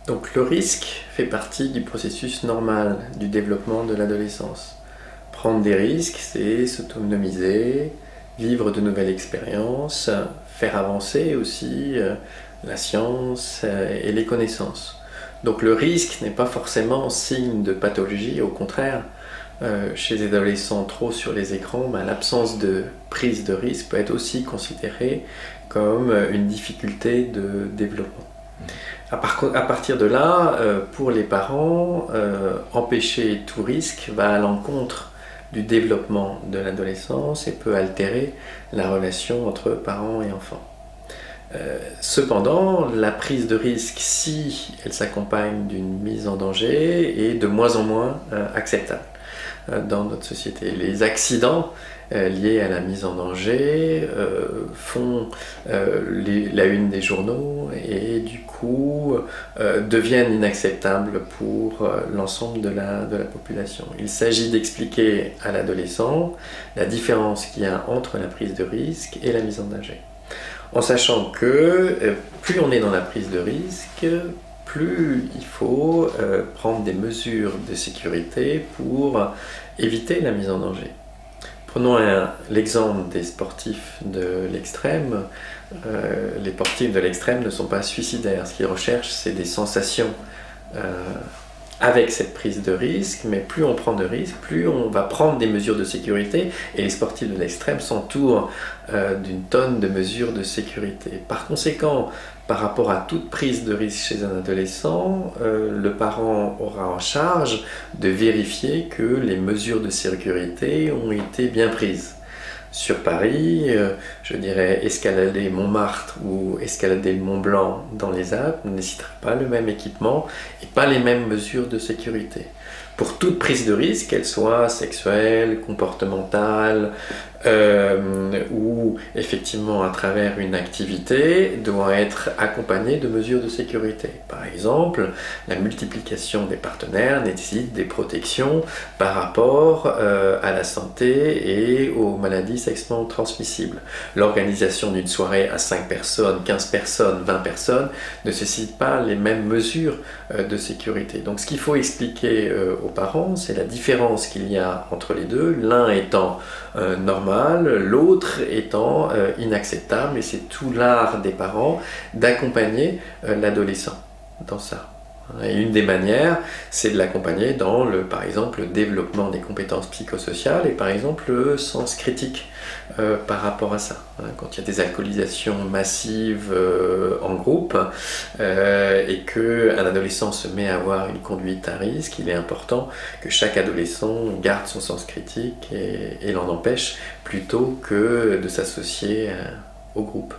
Donc le risque fait partie du processus normal du développement de l'adolescence. Prendre des risques, c'est s'autonomiser, vivre de nouvelles expériences, faire avancer aussi la science et les connaissances. Donc le risque n'est pas forcément signe de pathologie, au contraire, chez les adolescents trop sur les écrans, l'absence de prise de risque peut être aussi considérée comme une difficulté de développement. À partir de là, pour les parents, empêcher tout risque va à l'encontre du développement de l'adolescence et peut altérer la relation entre parents et enfants. Cependant, la prise de risque, si elle s'accompagne d'une mise en danger, est de moins en moins acceptable dans notre société. Les accidents liés à la mise en danger font la une des journaux et du coup deviennent inacceptables pour l'ensemble de la population. Il s'agit d'expliquer à l'adolescent la différence qu'il y a entre la prise de risque et la mise en danger. En sachant que plus on est dans la prise de risque, plus il faut prendre des mesures de sécurité pour éviter la mise en danger. Prenons l'exemple des sportifs de l'extrême. Les sportifs de l'extrême ne sont pas suicidaires. Ce qu'ils recherchent, c'est des sensations avec cette prise de risque, mais plus on prend de risques, plus on va prendre des mesures de sécurité, et les sportifs de l'extrême s'entourent d'une tonne de mesures de sécurité. Par conséquent, par rapport à toute prise de risque chez un adolescent, le parent aura en charge de vérifier que les mesures de sécurité ont été bien prises. Sur Paris, je dirais escalader Montmartre ou escalader le Mont Blanc dans les Alpes ne nécessitera pas le même équipement et pas les mêmes mesures de sécurité. Pour toute prise de risque, qu'elle soit sexuelle, comportementale ou effectivement à travers une activité, doit être accompagnée de mesures de sécurité. Par exemple, la multiplication des partenaires nécessite des protections par rapport à la santé et aux maladies sexuellement transmissibles. L'organisation d'une soirée à 5 personnes, 15 personnes, 20 personnes ne nécessite pas les mêmes mesures de sécurité. Donc ce qu'il faut expliquer aux parents, c'est la différence qu'il y a entre les deux, l'un étant normal, l'autre étant inacceptable, et c'est tout l'art des parents d'accompagner l'adolescent dans ça. Et une des manières, c'est de l'accompagner dans par exemple, le développement des compétences psychosociales et par exemple le sens critique par rapport à ça. Quand il y a des alcoolisations massives en groupe et qu'un adolescent se met à avoir une conduite à risque, il est important que chaque adolescent garde son sens critique et l'en empêche plutôt que de s'associer au groupe.